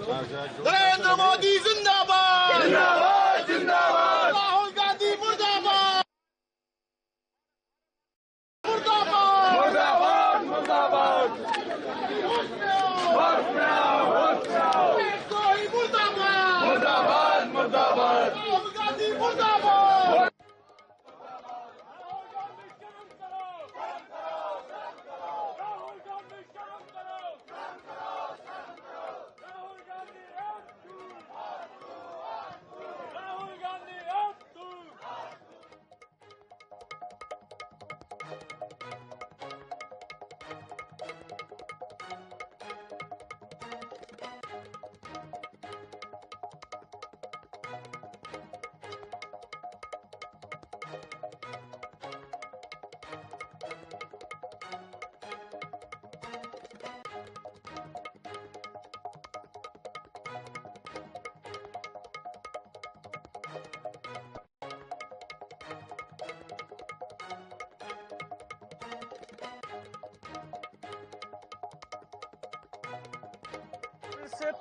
नरेंद्र मोदी जिंदाबाद, जिंदाबाद, जिंदाबाद। राहुल गांधी मुर्दाबाद, मुर्दाबाद, मुर्दाबाद, मुर्दाबाद। मुर्दाबाद, मुर्दाबाद, मुर्दाबाद। राहुल गांधी मुर्दाबाद। से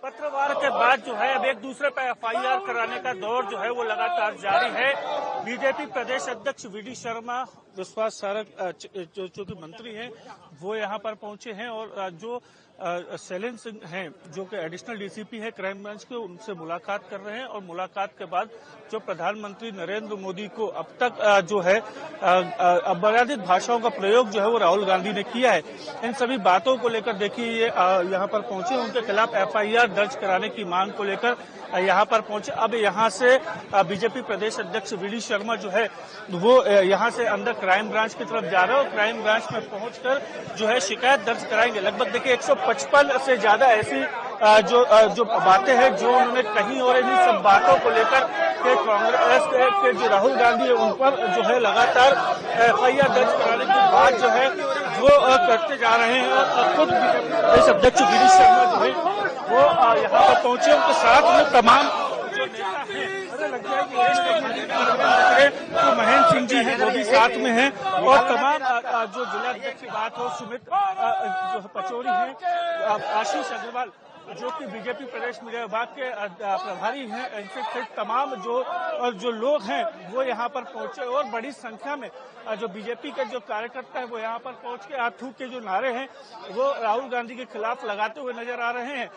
पत्रवार के बाद जो है अब एक दूसरे पर एफआईआर कराने का दौर जो है वो लगातार जारी है। बीजेपी प्रदेश अध्यक्ष वीडी शर्मा विश्वास सारंग जो कि मंत्री हैं वो यहाँ पर पहुंचे हैं और जो शैलेंद्र सिंह हैं जो कि एडिशनल डीसीपी है क्राइम ब्रांच के, उनसे मुलाकात कर रहे हैं और मुलाकात के बाद जो प्रधानमंत्री नरेंद्र मोदी को अब तक जो है अपराधिक भाषाओं का प्रयोग जो है वो राहुल गांधी ने किया है, इन सभी बातों को लेकर देखिए ये यहाँ पर पहुंचे, उनके खिलाफ एफआईआर दर्ज कराने की मांग को लेकर यहाँ पर पहुंचे। अब यहाँ से बीजेपी प्रदेश अध्यक्ष वीडी शर्मा जो है वो यहाँ से अंदर क्राइम ब्रांच की तरफ जा रहे हैं और क्राइम ब्रांच में पहुंचकर जो है शिकायत दर्ज कराएंगे। लगभग देखिए 155 से ज्यादा ऐसी जो बातें हैं जो उन्होंने कही और इन सब बातों को लेकर के कांग्रेस के जो राहुल गांधी है उन पर जो है लगातार एफआईआर दर्ज कराने की बात जो है वो करते जा रहे हैं और खुद प्रदेश अध्यक्ष वीडी शर्मा जो है वो यहाँ पर पहुंचे, उनके साथ में तमाम जो नेता हैं तो महेंद्र सिंह जी हैं वो भी साथ में हैं और तमाम जो जिलाध्यक्ष की बात हो सुमित जो पचौरी हैं, आशीष अग्रवाल जो कि बीजेपी प्रदेश मीडिया विभाग के प्रभारी हैं, इनसे तमाम जो लोग हैं वो यहाँ पर पहुंचे और बड़ी संख्या में जो बीजेपी के जो कार्यकर्ता है वो यहाँ पर पहुंच के आथू के जो नारे हैं वो राहुल गांधी के खिलाफ लगाते हुए नजर आ रहे हैं।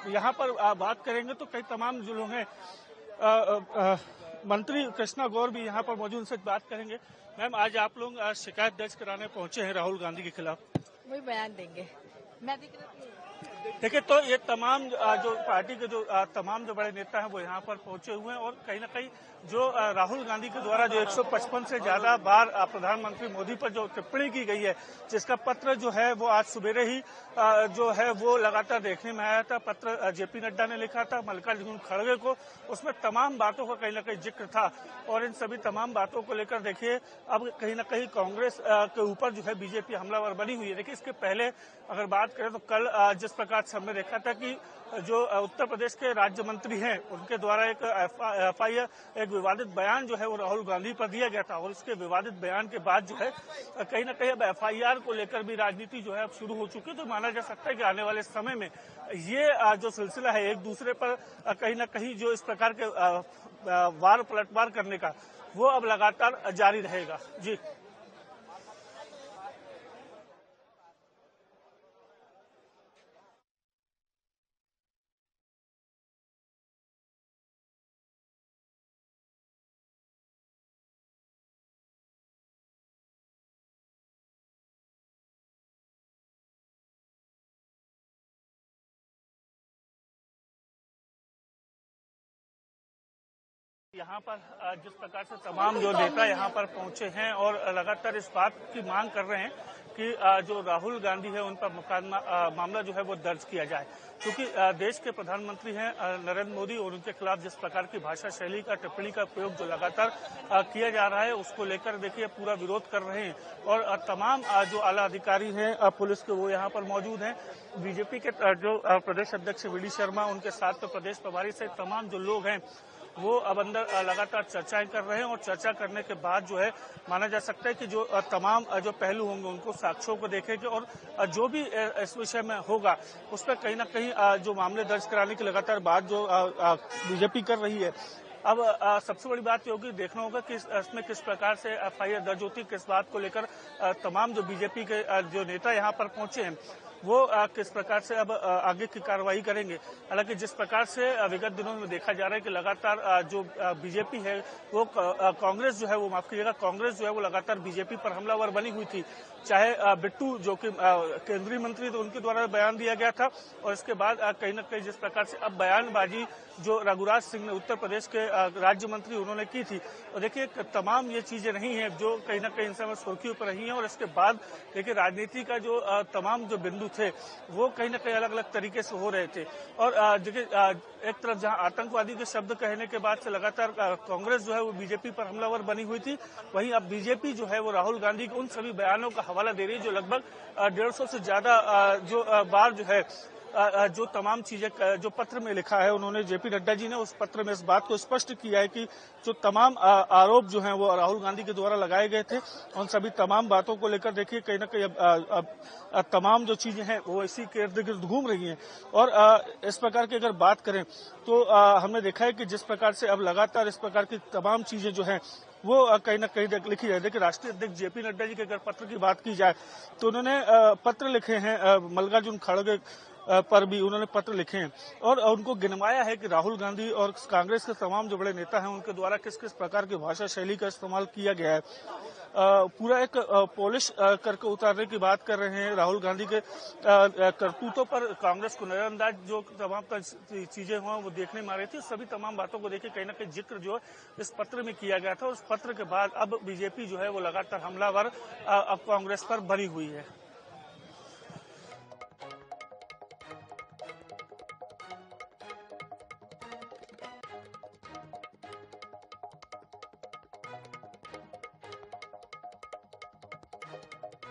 यहाँ पर बात करेंगे तो कई तमाम जो लोग हैं, मंत्री कृष्णा गौर भी यहाँ पर मौजूद, उनसे बात करेंगे। मैम, आज आप लोग शिकायत दर्ज कराने पहुंचे हैं राहुल गांधी के खिलाफ, वही बयान देंगे। मैं देखिए तो ये तमाम जो पार्टी के जो तमाम जो बड़े नेता हैं वो यहाँ पर पहुंचे हुए हैं और कहीं ना कहीं जो राहुल गांधी के द्वारा जो 155 से ज्यादा बार प्रधानमंत्री मोदी पर जो टिप्पणी की गई है, जिसका पत्र जो है वो आज सवेरे ही जो है वो लगातार देखने में आया था। पत्र जेपी नड्डा ने लिखा था मल्लिकार्जुन खड़गे को, उसमें तमाम बातों का कहीं ना कहीं जिक्र था और इन सभी तमाम बातों को लेकर देखिए अब कहीं ना कहीं कांग्रेस के ऊपर जो है बीजेपी हमलावर बनी हुई है। देखिए इसके पहले अगर बात करें तो कल जिस प्रकार से हमने देखा था कि जो उत्तर प्रदेश के राज्य मंत्री हैं उनके द्वारा एक एफआईआर एक विवादित बयान जो है वो राहुल गांधी पर दिया गया था और उसके विवादित बयान के बाद जो है कहीं ना कहीं अब एफआईआर को लेकर भी राजनीति जो है अब शुरू हो चुकी है। तो माना जा सकता है कि आने वाले समय में ये जो सिलसिला है एक दूसरे पर कहीं ना कहीं जो इस प्रकार के वार पलटवार करने का वो अब लगातार जारी रहेगा। जी यहाँ पर जिस प्रकार से तमाम जो नेता यहाँ पर पहुंचे हैं और लगातार इस बात की मांग कर रहे हैं कि जो राहुल गांधी है उन पर मामला जो है वो दर्ज किया जाए, क्योंकि देश के प्रधानमंत्री हैं नरेंद्र मोदी और उनके खिलाफ जिस प्रकार की भाषा शैली का टिप्पणी का प्रयोग जो लगातार किया जा रहा है उसको लेकर देखिए पूरा विरोध कर रहे हैं और तमाम जो आला अधिकारी हैं पुलिस के वो यहाँ पर मौजूद हैं। बीजेपी के जो प्रदेश अध्यक्ष वीडी शर्मा, उनके साथ तो प्रदेश प्रभारी से तमाम जो लोग हैं वो अब अंदर लगातार चर्चाएं कर रहे हैं और चर्चा करने के बाद जो है माना जा सकता है कि जो तमाम जो पहलू होंगे उनको साक्ष्यों को देखेंगे और जो भी इस विषय में होगा उस पर कहीं ना कहीं जो मामले दर्ज कराने की लगातार बात जो बीजेपी कर रही है। अब सबसे बड़ी बात ये होगी, देखना होगा कि इसमें किस प्रकार से एफआईआर दर्ज होती है, किस बात को लेकर तमाम जो बीजेपी के जो नेता यहाँ पर पहुंचे हैं वो किस प्रकार से अब आगे की कार्रवाई करेंगे। हालांकि जिस प्रकार से विगत दिनों में देखा जा रहा है कि लगातार जो बीजेपी है वो कांग्रेस जो है वो माफ कीजिएगा कांग्रेस जो है वो लगातार बीजेपी पर हमलावर बनी हुई थी। चाहे बिट्टू जो कि केंद्रीय मंत्री थे उनके द्वारा बयान दिया गया था और इसके बाद कहीं न कहीं जिस प्रकार से अब बयानबाजी जो रघुराज सिंह ने उत्तर प्रदेश के राज्य मंत्री उन्होंने की थी, और देखिए तमाम ये चीजें नहीं है जो कहीं न कहीं इन समय सुर्खियों पर रही हैं। और इसके बाद देखिए राजनीति का जो तमाम जो बिंदु थे वो कहीं न कहीं अलग अलग तरीके से हो रहे थे। और देखिए एक तरफ जहां आतंकवादी के शब्द कहने के बाद से लगातार कांग्रेस जो है वो बीजेपी पर हमलावर बनी हुई थी, वहीं अब बीजेपी जो है वो राहुल गांधी के उन सभी बयानों का हवाला दे रही है जो लगभग 150 से ज्यादा जो बार जो है जो तमाम चीजें जो पत्र में लिखा है उन्होंने जेपी नड्डा जी ने उस पत्र में इस बात को स्पष्ट किया है कि जो तमाम आरोप जो हैं वो राहुल गांधी के द्वारा लगाए गए थे उन सभी तमाम बातों को लेकर देखिए कहीं ना कहीं अब तमाम जो चीजें हैं वो इसी के इर्द गिर्द घूम रही हैं। और इस प्रकार की अगर बात करें तो हमने देखा है कि जिस प्रकार से अब लगातार इस प्रकार की तमाम चीजें जो हैं वो कहीं ना कहीं लिखी जाए। देखिए राष्ट्रीय अध्यक्ष जेपी नड्डा जी की अगर पत्र की बात की जाए तो उन्होंने पत्र लिखे हैं मल्लिकार्जुन खड़गे पर भी उन्होंने पत्र लिखे हैं और उनको गिनवाया है कि राहुल गांधी और कांग्रेस के तमाम जो बड़े नेता हैं उनके द्वारा किस किस प्रकार की भाषा शैली का इस्तेमाल किया गया है। पूरा एक पॉलिश करके उतारने की बात कर रहे हैं। राहुल गांधी के करतूतों पर कांग्रेस को नजरअंदाज जो तमाम चीजें हुआ वो देखने में आ रही थी, सभी तमाम बातों को देखिए कहीं ना कहीं जिक्र जो है इस पत्र में किया गया था। उस पत्र के बाद अब बीजेपी जो है वो लगातार हमलावर अब कांग्रेस पर बनी हुई है।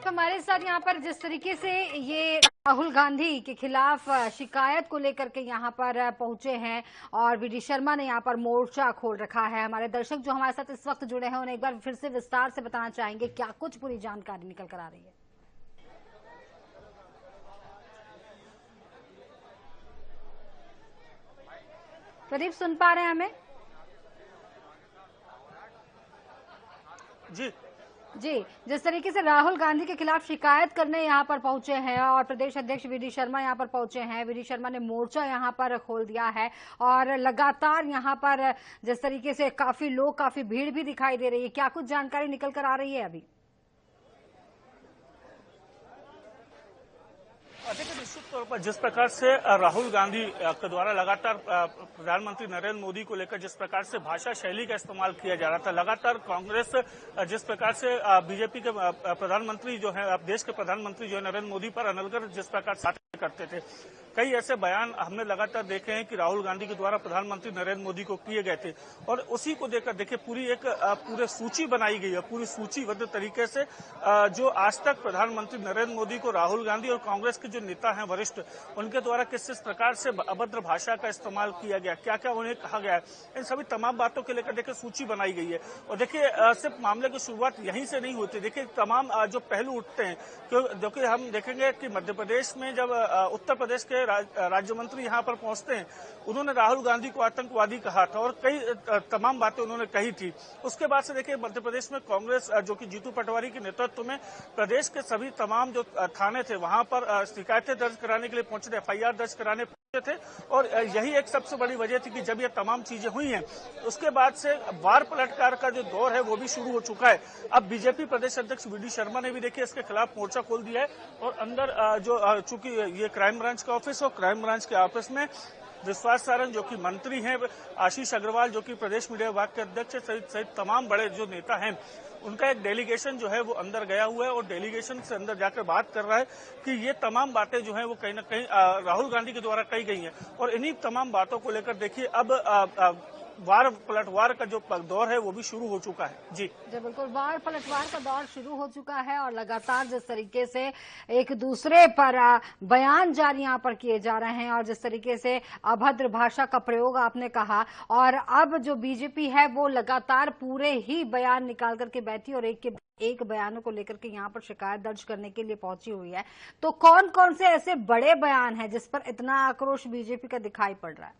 हमारे साथ यहाँ पर जिस तरीके से ये राहुल गांधी के खिलाफ शिकायत को लेकर के यहाँ पर पहुंचे हैं और वीडी शर्मा ने यहाँ पर मोर्चा खोल रखा है, हमारे दर्शक जो हमारे साथ इस वक्त जुड़े हैं उन्हें एक बार फिर से विस्तार से बताना चाहेंगे क्या कुछ पूरी जानकारी निकल कर आ रही है। प्रदीप सुन पा रहे हैं हमें? जी, जिस तरीके से राहुल गांधी के खिलाफ शिकायत करने यहाँ पर पहुंचे हैं और प्रदेश अध्यक्ष वीडी शर्मा यहाँ पर पहुंचे हैं, वीडी शर्मा ने मोर्चा यहाँ पर खोल दिया है और लगातार यहाँ पर जिस तरीके से काफी लोग, काफी भीड़ भी दिखाई दे रही है, क्या कुछ जानकारी निकल कर आ रही है अभी? देखिए निश्चित तौर पर जिस प्रकार से राहुल गांधी के द्वारा लगातार प्रधानमंत्री नरेंद्र मोदी को लेकर जिस प्रकार से भाषा शैली का इस्तेमाल किया जा रहा था, लगातार कांग्रेस जिस प्रकार से बीजेपी के प्रधानमंत्री जो है देश के प्रधानमंत्री जो है नरेंद्र मोदी पर अनलकर जिस प्रकार साथ करते थे, कई ऐसे बयान हमने लगातार देखे हैं कि राहुल गांधी के द्वारा प्रधानमंत्री नरेंद्र मोदी को किए गए थे और उसी को देखकर देखिए पूरे सूची बनाई गई है, पूरी सूचीबद्ध तरीके से जो आज तक प्रधानमंत्री नरेंद्र मोदी को राहुल गांधी और कांग्रेस के जो नेता हैं वरिष्ठ उनके द्वारा किस किस प्रकार से अभद्र भाषा का इस्तेमाल किया गया, क्या क्या उन्हें कहा गया, इन सभी तमाम बातों को लेकर देखिए सूची बनाई गई है। और देखिए सिर्फ मामले की शुरुआत यहीं से नहीं होती, देखिए तमाम जो पहलू उठते हैं क्योंकि हम देखेंगे कि मध्य प्रदेश में जब उत्तर प्रदेश के राज्य मंत्री यहाँ पर पहुंचते हैं, उन्होंने राहुल गांधी को आतंकवादी कहा था और कई तमाम बातें उन्होंने कही थी। उसके बाद से देखिए मध्य प्रदेश में कांग्रेस जो कि जीतू पटवारी के नेतृत्व में प्रदेश के सभी तमाम जो थाने थे वहां पर शिकायतें दर्ज कराने के लिए पहुंचे थे, एफआईआर दर्ज कराने पहुंचे थे और यही एक सबसे बड़ी वजह थी कि जब ये तमाम चीजें हुई हैं उसके बाद से वार पलटकार का जो दौर है वो भी शुरू हो चुका है। अब बीजेपी प्रदेश अध्यक्ष वीडी शर्मा ने भी देखिए इसके खिलाफ मोर्चा खोल दिया है और अंदर जो चूंकि ये क्राइम ब्रांच का ऑफिस और क्राइम ब्रांच के ऑफिस में विश्वास सारंग जो कि मंत्री हैं, आशीष अग्रवाल जो कि प्रदेश मीडिया विभाग के अध्यक्ष सहित तमाम बड़े जो नेता हैं उनका एक डेलीगेशन जो है वो अंदर गया हुआ है और डेलीगेशन से अंदर जाकर बात कर रहा है कि ये तमाम बातें जो हैं वो कहीं ना कहीं राहुल गांधी के द्वारा कही गई हैं और इन्हीं तमाम बातों को लेकर देखिए अब वार पलटवार का जो दौर है वो भी शुरू हो चुका है। जी बिल्कुल, वार पलटवार का दौर शुरू हो चुका है और लगातार जिस तरीके से एक दूसरे पर बयान जारी यहाँ पर किए जा रहे हैं और जिस तरीके से अभद्र भाषा का प्रयोग आपने कहा, और अब जो बीजेपी है वो लगातार पूरे ही बयान निकाल करके बैठी और एक बयानों को लेकर के यहाँ पर शिकायत दर्ज करने के लिए पहुंची हुई है। तो कौन कौन से ऐसे बड़े बयान हैं जिस पर इतना आक्रोश बीजेपी का दिखाई पड़ रहा है?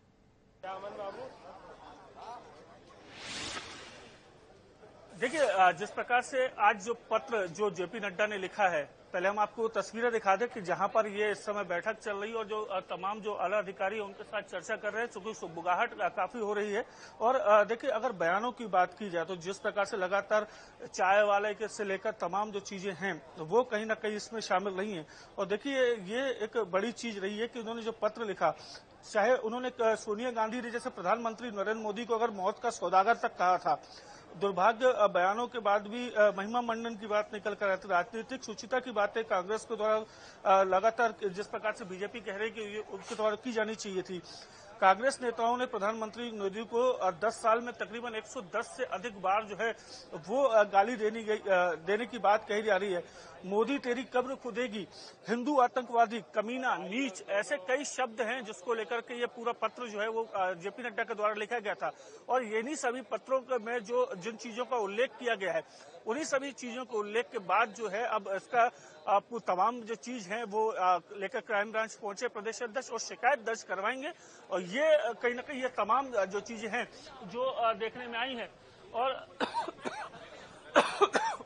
देखिए, जिस प्रकार से आज जो पत्र जो जेपी नड्डा ने लिखा है, पहले हम आपको तस्वीरें दिखा दें कि जहां पर ये इस समय बैठक चल रही है और जो तमाम जो आला अधिकारी हैं उनके साथ चर्चा कर रहे हैं, क्योंकि सुबुगाहट काफी हो रही है। और देखिए, अगर बयानों की बात की जाए तो जिस प्रकार से लगातार चाय वाले के से लेकर तमाम जो चीजें हैं वो कहीं ना कहीं इसमें शामिल रही हैं। और देखिए, ये एक बड़ी चीज रही है कि उन्होंने जो पत्र लिखा, चाहे उन्होंने सोनिया गांधी ने जैसे प्रधानमंत्री नरेंद्र मोदी को अगर मौत का सौदागर तक कहा था, दुर्भाग्य बयानों के बाद भी महिमा मंडन की बात निकल कर आती, राजनीतिक सुचिता की बातें कांग्रेस के द्वारा लगातार जिस प्रकार से बीजेपी कह रही कि उनके द्वारा की जानी चाहिए थी। कांग्रेस नेताओं ने प्रधानमंत्री मोदी को 10 साल में तकरीबन 110 से अधिक बार जो है वो गाली देने की बात कही जा रही है। मोदी तेरी कब्र खुदेगी, हिंदू आतंकवादी, कमीना, नीच, ऐसे कई शब्द हैं जिसको लेकर के ये पूरा पत्र जो है वो जेपी नड्डा के द्वारा लिखा गया था। और इन्हीं सभी पत्रों में जो जिन चीजों का उल्लेख किया गया है, उन्हीं सभी चीजों के उल्लेख के बाद जो है अब इसका तमाम जो चीज है वो लेकर क्राइम ब्रांच पहुंचे प्रदेश अध्यक्ष और शिकायत दर्ज करवाएंगे। और ये कहीं ना कहीं ये तमाम जो चीजें हैं जो देखने में आई हैं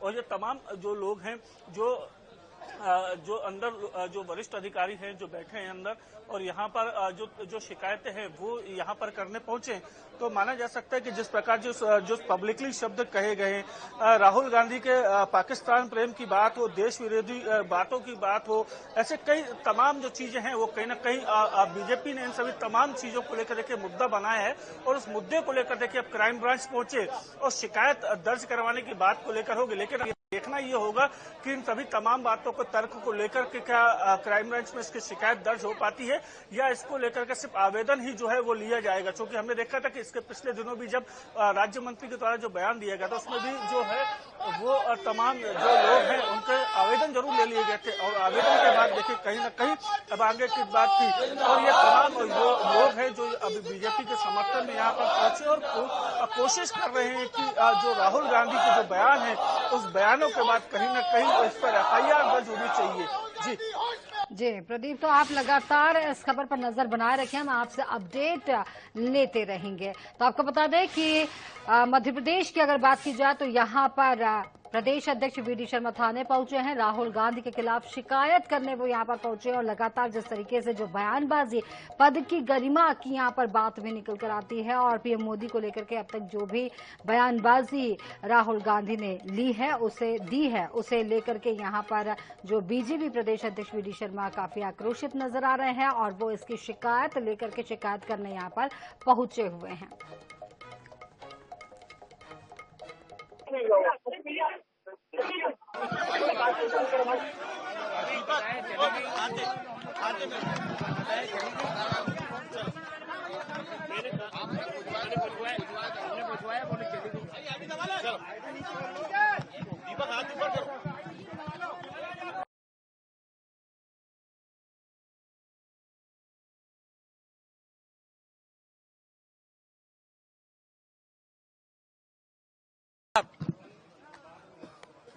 और ये तमाम जो लोग हैं जो अंदर जो वरिष्ठ अधिकारी हैं जो बैठे हैं अंदर और यहाँ पर जो शिकायतें हैं वो यहाँ पर करने पहुंचे, तो माना जा सकता है कि जिस प्रकार जो पब्लिकली शब्द कहे गए, राहुल गांधी के पाकिस्तान प्रेम की बात हो, देश विरोधी बातों की बात हो, ऐसे कई तमाम जो चीजें हैं वो कहीं ना कहीं बीजेपी ने इन सभी तमाम चीजों को लेकर देखिए मुद्दा बनाया है। और उस मुद्दे को लेकर देखिए अब क्राइम ब्रांच पहुंचे और शिकायत दर्ज करवाने की बात को लेकर होगी। लेकिन देखना ये होगा कि इन सभी तमाम बातों को तर्क को लेकर के क्या क्राइम ब्रांच में इसकी शिकायत दर्ज हो पाती है या इसको लेकर के सिर्फ आवेदन ही जो है वो लिया जाएगा। क्योंकि हमने देखा था कि इसके पिछले दिनों भी जब राज्य मंत्री के द्वारा जो बयान दिया गया था उसमें भी जो है वो तमाम जो लोग हैं उनके आवेदन जरूर ले लिए गए थे और आवेदन के बाद देखिए कहीं ना कहीं अब आगे की बात थी। और ये तमाम जो लोग हैं जो अभी बीजेपी के समर्थन में यहाँ पर पहुंचे और कोशिश कर रहे हैं कि जो राहुल गांधी के जो बयान है उस बयानों के बाद कहीं ना कहीं इस पर FIR दर्ज होनी चाहिए। जी प्रदीप, तो आप लगातार इस खबर पर नजर बनाए रखें, हम आपसे अपडेट लेते रहेंगे। तो आपको बता दें कि मध्य प्रदेश की अगर बात की जाए तो यहाँ पर प्रदेश अध्यक्ष VD शर्मा थाने पहुंचे हैं, राहुल गांधी के खिलाफ शिकायत करने वो यहाँ पर पहुंचे और लगातार जिस तरीके से जो बयानबाजी, पद की गरिमा की यहाँ पर बात भी निकल कर आती है और PM मोदी को लेकर के अब तक जो भी बयानबाजी राहुल गांधी ने दी है उसे लेकर के यहाँ पर जो BJP प्रदेश अध्यक्ष VD शर्मा काफी आक्रोशित नजर आ रहे हैं और वो इसकी शिकायत लेकर के शिकायत करने यहाँ पर पहुंचे हुए हैं।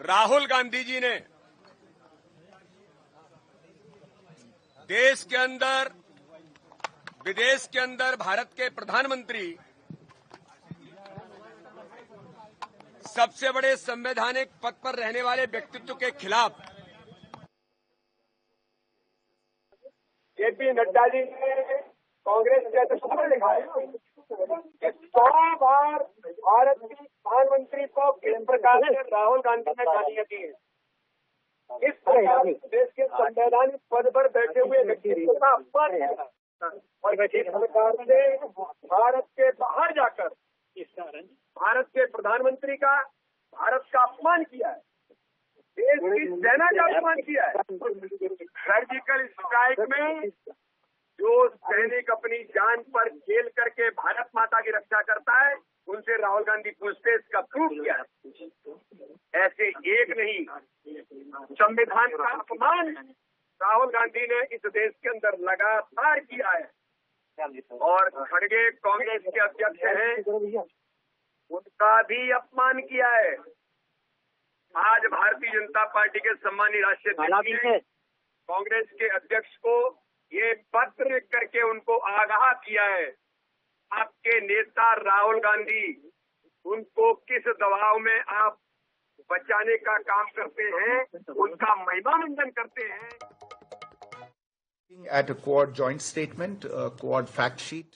राहुल गांधी जी ने देश के अंदर विदेश के अंदर भारत के प्रधानमंत्री सबसे बड़े संवैधानिक पद पर रहने वाले व्यक्तित्व के खिलाफ जेपी नड्डा जी ने कांग्रेस के अध्यक्ष को लिखा है कि 100 बार भारत की प्रधानमंत्री को किस प्रकार से राहुल गांधी ने गालियां दी है। इस प्रकार देश के संवैधानिक पद पर बैठे हुए व्यक्तित्व का अपमान किया और इस प्रकार से भारत के बाहर जाकर भारत के प्रधानमंत्री का भारत का अपमान किया है, देश की सेना का अपमान किया है। सर्जिकल स्ट्राइक में जो सैनिक अपनी जान पर खेल करके भारत माता की रक्षा करता है, उनसे राहुल गांधी पूछते इसका प्रूफ क्या है। ऐसे एक नहीं, संविधान का अपमान राहुल गांधी ने इस देश के अंदर लगातार किया है। और खड़गे कांग्रेस के अध्यक्ष हैं, उनका भी अपमान किया है। आज भारतीय जनता पार्टी के सम्मानीय राष्ट्रीय अध्यक्ष ने कांग्रेस के अध्यक्ष को ये पत्र लिख करके उनको आगाह किया है, आपके नेता राहुल गांधी, उनको किस दबाव में आप बचाने का काम करते हैं, उनका महिमानंदन करते हैं। At a Quad joint statement, Quad fact sheet.